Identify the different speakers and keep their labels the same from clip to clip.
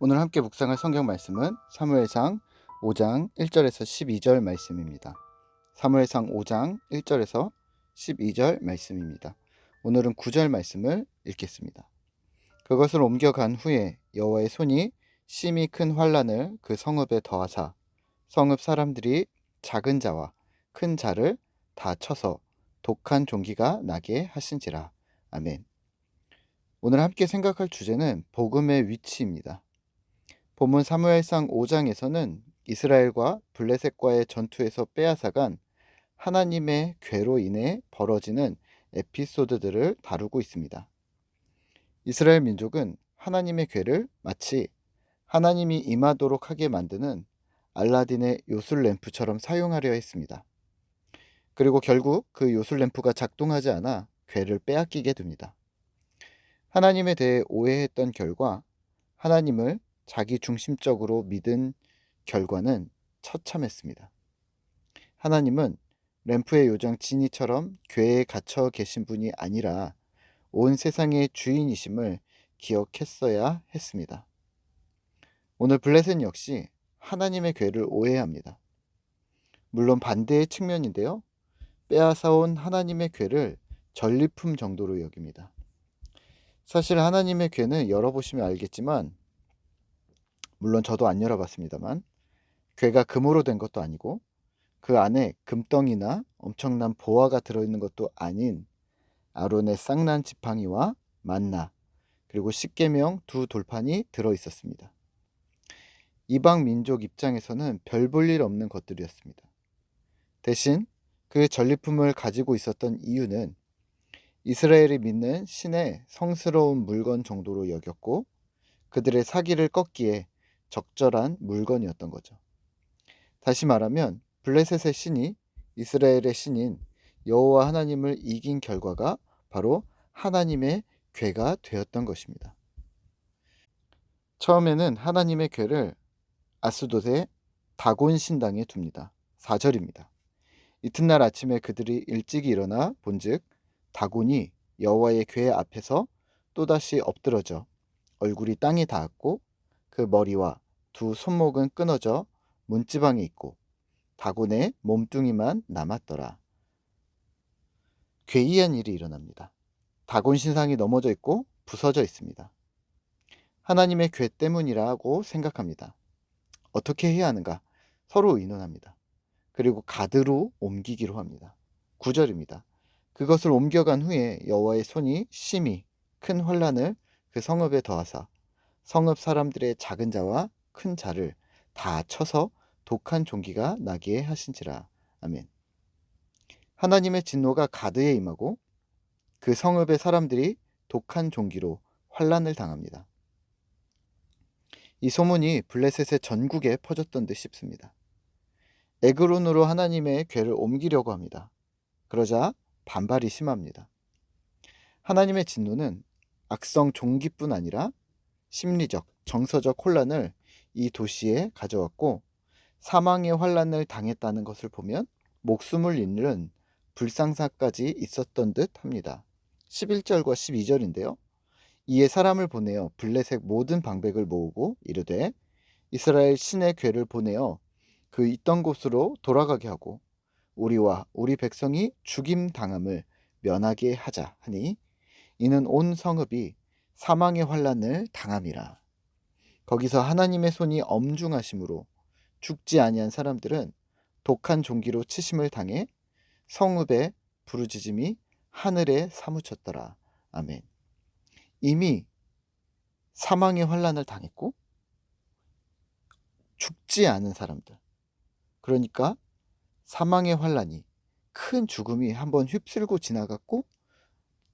Speaker 1: 오늘 함께 묵상할 성경 말씀은 사무엘상 5장 1절에서 12절 말씀입니다. 사무엘상 5장 1절에서 12절 말씀입니다. 오늘은 9절 말씀을 읽겠습니다. 그것을 옮겨간 후에 여호와의 손이 심히 큰 환란을 그 성읍에 더하사 성읍 사람들이 작은 자와 큰 자를 다 쳐서 독한 종기가 나게 하신지라. 아멘. 오늘 함께 생각할 주제는 복음의 위치입니다. 본문 사무엘상 5장에서는 이스라엘과 블레셋과의 전투에서 빼앗아간 하나님의 괴로 인해 벌어지는 에피소드들을 다루고 있습니다. 이스라엘 민족은 하나님의 괴를 마치 하나님이 임하도록 하게 만드는 알라딘의 요술램프처럼 사용하려 했습니다. 그리고 결국 그 요술램프가 작동하지 않아 괴를 빼앗기게 됩니다. 하나님에 대해 오해했던 결과 하나님을 자기 중심적으로 믿은 결과는 처참했습니다. 하나님은 램프의 요정 지니처럼 궤에 갇혀 계신 분이 아니라 온 세상의 주인이심을 기억했어야 했습니다. 오늘 블레셋 역시 하나님의 궤를 오해합니다. 물론 반대의 측면인데요. 빼앗아온 하나님의 궤를 전리품 정도로 여깁니다. 사실 하나님의 궤는 열어보시면 알겠지만, 물론 저도 안 열어봤습니다만, 궤가 금으로 된 것도 아니고 그 안에 금덩이나 엄청난 보화가 들어있는 것도 아닌 아론의 쌍난 지팡이와 만나, 그리고 십계명 두 돌판이 들어있었습니다. 이방 민족 입장에서는 별 볼 일 없는 것들이었습니다. 대신 그 전리품을 가지고 있었던 이유는 이스라엘이 믿는 신의 성스러운 물건 정도로 여겼고 그들의 사기를 꺾기에 적절한 물건이었던 거죠. 다시 말하면 블레셋의 신이 이스라엘의 신인 여호와 하나님을 이긴 결과가 바로 하나님의 궤가 되었던 것입니다. 처음에는 하나님의 궤를 아스돗의 다곤 신당에 둡니다. 4절입니다. 이튿날 아침에 그들이 일찍 일어나 본즉 다곤이 여호와의 궤 앞에서 또다시 엎드러져 얼굴이 땅에 닿았고 그 머리와 두 손목은 끊어져 문지방에 있고 다곤의 몸뚱이만 남았더라. 괴이한 일이 일어납니다. 다곤 신상이 넘어져 있고 부서져 있습니다. 하나님의 궤 때문이라고 생각합니다. 어떻게 해야 하는가? 서로 의논합니다. 그리고 가드로 옮기기로 합니다. 9절입니다. 그것을 옮겨간 후에 여호와의 손이 심히 큰 환란을 그 성읍에 더하사 성읍 사람들의 작은 자와 큰 자를 다 쳐서 독한 종기가 나게 하신지라. 아멘. 하나님의 진노가 가드에 임하고 그 성읍의 사람들이 독한 종기로 환란을 당합니다. 이 소문이 블레셋의 전국에 퍼졌던 듯 싶습니다. 에그론으로 하나님의 궤를 옮기려고 합니다. 그러자 반발이 심합니다. 하나님의 진노는 악성 종기뿐 아니라 심리적, 정서적 혼란을 이 도시에 가져왔고 사망의 환란을 당했다는 것을 보면 목숨을 잃는 불상사까지 있었던 듯 합니다. 11절과 12절인데요. 이에 사람을 보내어 블레셋 모든 방백을 모으고 이르되 이스라엘 신의 궤를 보내어 그 있던 곳으로 돌아가게 하고 우리와 우리 백성이 죽임 당함을 면하게 하자 하니 이는 온 성읍이 사망의 환란을 당함이라. 거기서 하나님의 손이 엄중하심으로 죽지 아니한 사람들은 독한 종기로 치심을 당해 성읍의 부르짖음이 하늘에 사무쳤더라. 아멘. 이미 사망의 환란을 당했고 죽지 않은 사람들, 그러니까 사망의 환란이, 큰 죽음이 한번 휩쓸고 지나갔고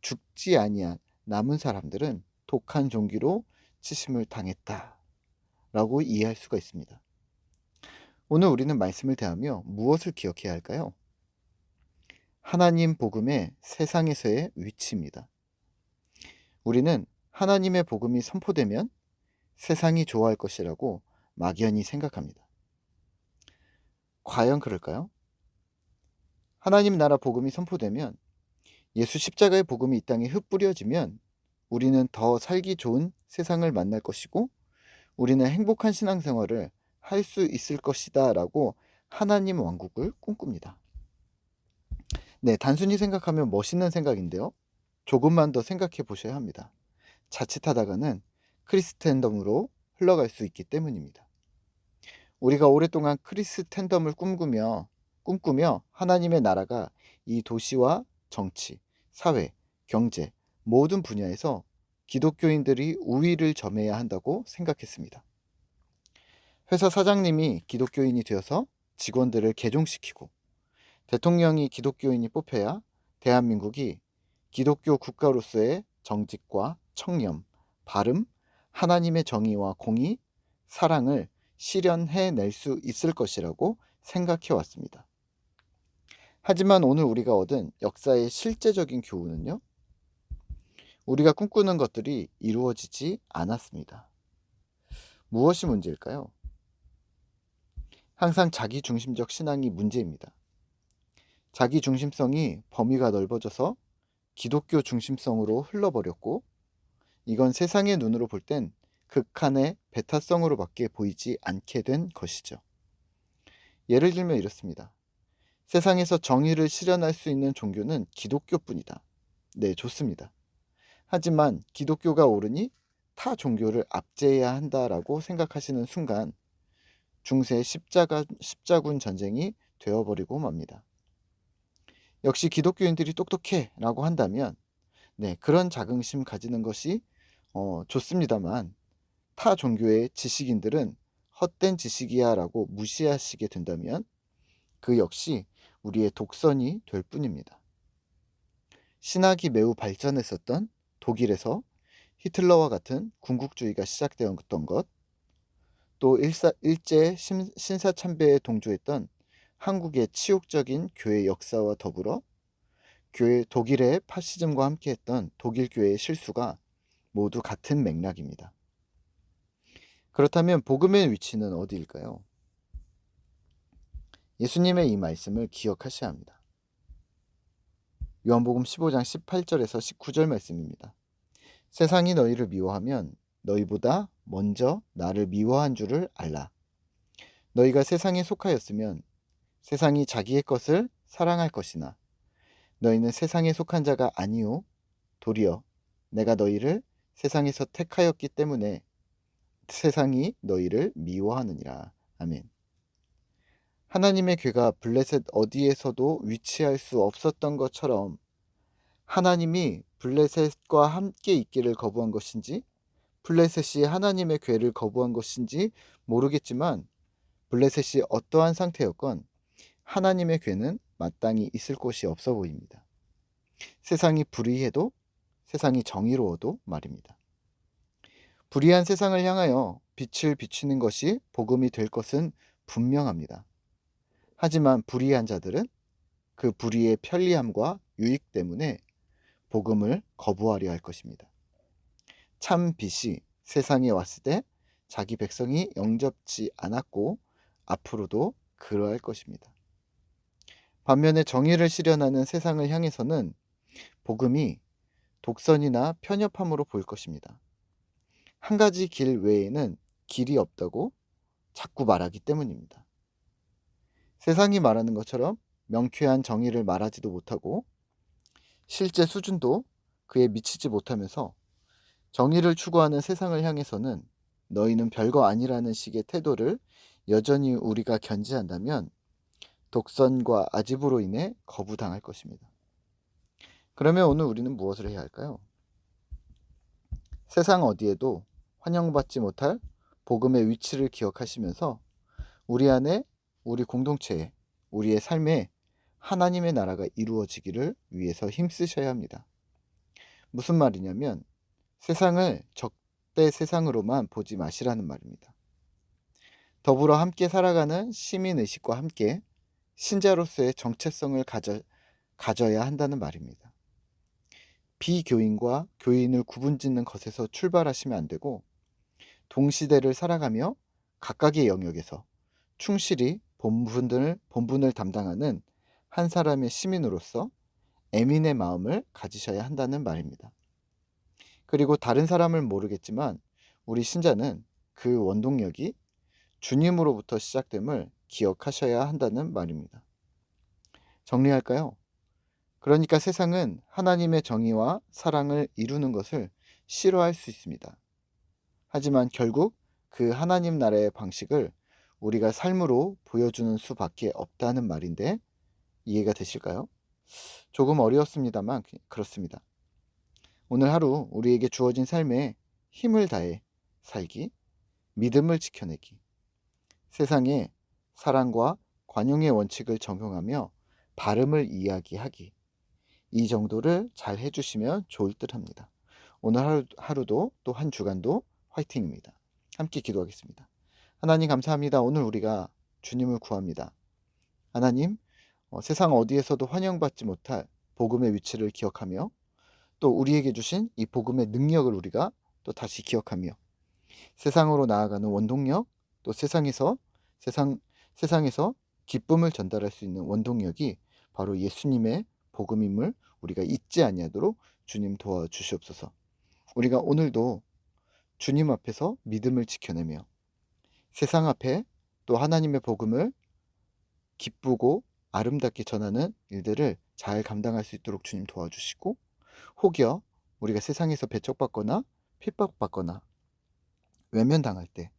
Speaker 1: 죽지 아니한 남은 사람들은 독한 종기로 치심을 당했다라고 이해할 수가 있습니다. 오늘 우리는 말씀을 대하며 무엇을 기억해야 할까요? 하나님 복음의 세상에서의 위치입니다. 우리는 하나님의 복음이 선포되면 세상이 좋아할 것이라고 막연히 생각합니다. 과연 그럴까요? 하나님 나라 복음이 선포되면, 예수 십자가의 복음이 이 땅에 흩뿌려지면 우리는 더 살기 좋은 세상을 만날 것이고 우리는 행복한 신앙생활을 할 수 있을 것이다 라고 하나님 왕국을 꿈꿉니다. 네, 단순히 생각하면 멋있는 생각인데요. 조금만 더 생각해 보셔야 합니다. 자칫하다가는 크리스텐덤으로 흘러갈 수 있기 때문입니다. 우리가 오랫동안 크리스텐덤을 꿈꾸며 하나님의 나라가 이 도시와 정치, 사회, 경제 모든 분야에서 기독교인들이 우위를 점해야 한다고 생각했습니다. 회사 사장님이 기독교인이 되어서 직원들을 개종시키고 대통령이 기독교인이 뽑혀야 대한민국이 기독교 국가로서의 정직과 청렴, 발음, 하나님의 정의와 공의, 사랑을 실현해낼 수 있을 것이라고 생각해 왔습니다. 하지만 오늘 우리가 얻은 역사의 실제적인 교훈은요, 우리가 꿈꾸는 것들이 이루어지지 않았습니다. 무엇이 문제일까요? 항상 자기중심적 신앙이 문제입니다. 자기중심성이 범위가 넓어져서 기독교 중심성으로 흘러버렸고, 이건 세상의 눈으로 볼 땐 극한의 배타성으로밖에 보이지 않게 된 것이죠. 예를 들면 이렇습니다. 세상에서 정의를 실현할 수 있는 종교는 기독교뿐이다. 네, 좋습니다. 하지만 기독교가 옳으니 타 종교를 압제해야 한다라고 생각하시는 순간 중세 십자군 전쟁이 되어버리고 맙니다. 역시 기독교인들이 똑똑해 라고 한다면 네, 그런 자긍심 가지는 것이 좋습니다만 타 종교의 지식인들은 헛된 지식이야 라고 무시하시게 된다면 그 역시 우리의 독선이 될 뿐입니다. 신학이 매우 발전했었던 독일에서 히틀러와 같은 군국주의가 시작되었던 것, 또 일제 신사참배에 동조했던 한국의 치욕적인 교회 역사와 더불어 독일의 파시즘과 함께했던 독일 교회의 실수가 모두 같은 맥락입니다. 그렇다면 복음의 위치는 어디일까요? 예수님의 이 말씀을 기억하셔야 합니다. 요한복음 15장 18절에서 19절 말씀입니다. 세상이 너희를 미워하면 너희보다 먼저 나를 미워한 줄을 알라. 너희가 세상에 속하였으면 세상이 자기의 것을 사랑할 것이나 너희는 세상에 속한 자가 아니요 도리어 내가 너희를 세상에서 택하였기 때문에 세상이 너희를 미워하느니라. 아멘. 하나님의 괴가 블레셋 어디에서도 위치할 수 없었던 것처럼 하나님이 블레셋과 함께 있기를 거부한 것인지 블레셋이 하나님의 괴를 거부한 것인지 모르겠지만 블레셋이 어떠한 상태였건 하나님의 괴는 마땅히 있을 곳이 없어 보입니다. 세상이 불의해도 세상이 정의로워도 말입니다. 불의한 세상을 향하여 빛을 비추는 것이 복음이 될 것은 분명합니다. 하지만 불의한 자들은 그 불의의 편리함과 유익 때문에 복음을 거부하려 할 것입니다. 참 빛이 세상에 왔을 때 자기 백성이 영접지 않았고 앞으로도 그러할 것입니다. 반면에 정의를 실현하는 세상을 향해서는 복음이 독선이나 편협함으로 보일 것입니다. 한 가지 길 외에는 길이 없다고 자꾸 말하기 때문입니다. 세상이 말하는 것처럼 명쾌한 정의를 말하지도 못하고 실제 수준도 그에 미치지 못하면서 정의를 추구하는 세상을 향해서는 너희는 별거 아니라는 식의 태도를 여전히 우리가 견지한다면 독선과 아집으로 인해 거부당할 것입니다. 그러면 오늘 우리는 무엇을 해야 할까요? 세상 어디에도 환영받지 못할 복음의 위치를 기억하시면서 우리 안에, 우리 공동체에, 우리의 삶에 하나님의 나라가 이루어지기를 위해서 힘쓰셔야 합니다. 무슨 말이냐면 세상을 적대 세상으로만 보지 마시라는 말입니다. 더불어 함께 살아가는 시민의식과 함께 신자로서의 정체성을 가져야 한다는 말입니다. 비교인과 교인을 구분짓는 것에서 출발하시면 안 되고 동시대를 살아가며 각각의 영역에서 충실히 본분을 담당하는 한 사람의 시민으로서 애민의 마음을 가지셔야 한다는 말입니다. 그리고 다른 사람을 모르겠지만 우리 신자는 그 원동력이 주님으로부터 시작됨을 기억하셔야 한다는 말입니다. 정리할까요? 그러니까 세상은 하나님의 정의와 사랑을 이루는 것을 싫어할 수 있습니다. 하지만 결국 그 하나님 나라의 방식을 우리가 삶으로 보여주는 수밖에 없다는 말인데 이해가 되실까요? 조금 어려웠습니다만 그렇습니다. 오늘 하루 우리에게 주어진 삶에 힘을 다해 살기, 믿음을 지켜내기, 세상에 사랑과 관용의 원칙을 적용하며 발음을 이야기하기, 이 정도를 잘 해주시면 좋을 듯 합니다. 오늘 하루도 또 한 주간도 화이팅입니다. 함께 기도하겠습니다. 하나님 감사합니다. 오늘 우리가 주님을 구합니다. 하나님, 세상 어디에서도 환영받지 못할 복음의 위치를 기억하며 또 우리에게 주신 이 복음의 능력을 우리가 또 다시 기억하며 세상으로 나아가는 원동력, 또 세상에서 기쁨을 전달할 수 있는 원동력이 바로 예수님의 복음임을 우리가 잊지 아니하도록 주님 도와주시옵소서. 우리가 오늘도 주님 앞에서 믿음을 지켜내며 세상 앞에 또 하나님의 복음을 기쁘고 아름답게 전하는 일들을 잘 감당할 수 있도록 주님 도와주시고, 혹여 우리가 세상에서 배척받거나 핍박받거나 외면당할 때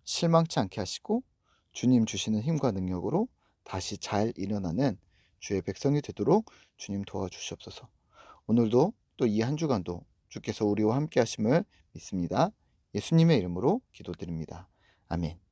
Speaker 1: 실망치 않게 하시고 주님 주시는 힘과 능력으로 다시 잘 일어나는 주의 백성이 되도록 주님 도와주시옵소서. 오늘도 또 이 한 주간도 주께서 우리와 함께 하심을 믿습니다. 예수님의 이름으로 기도드립니다. 아멘.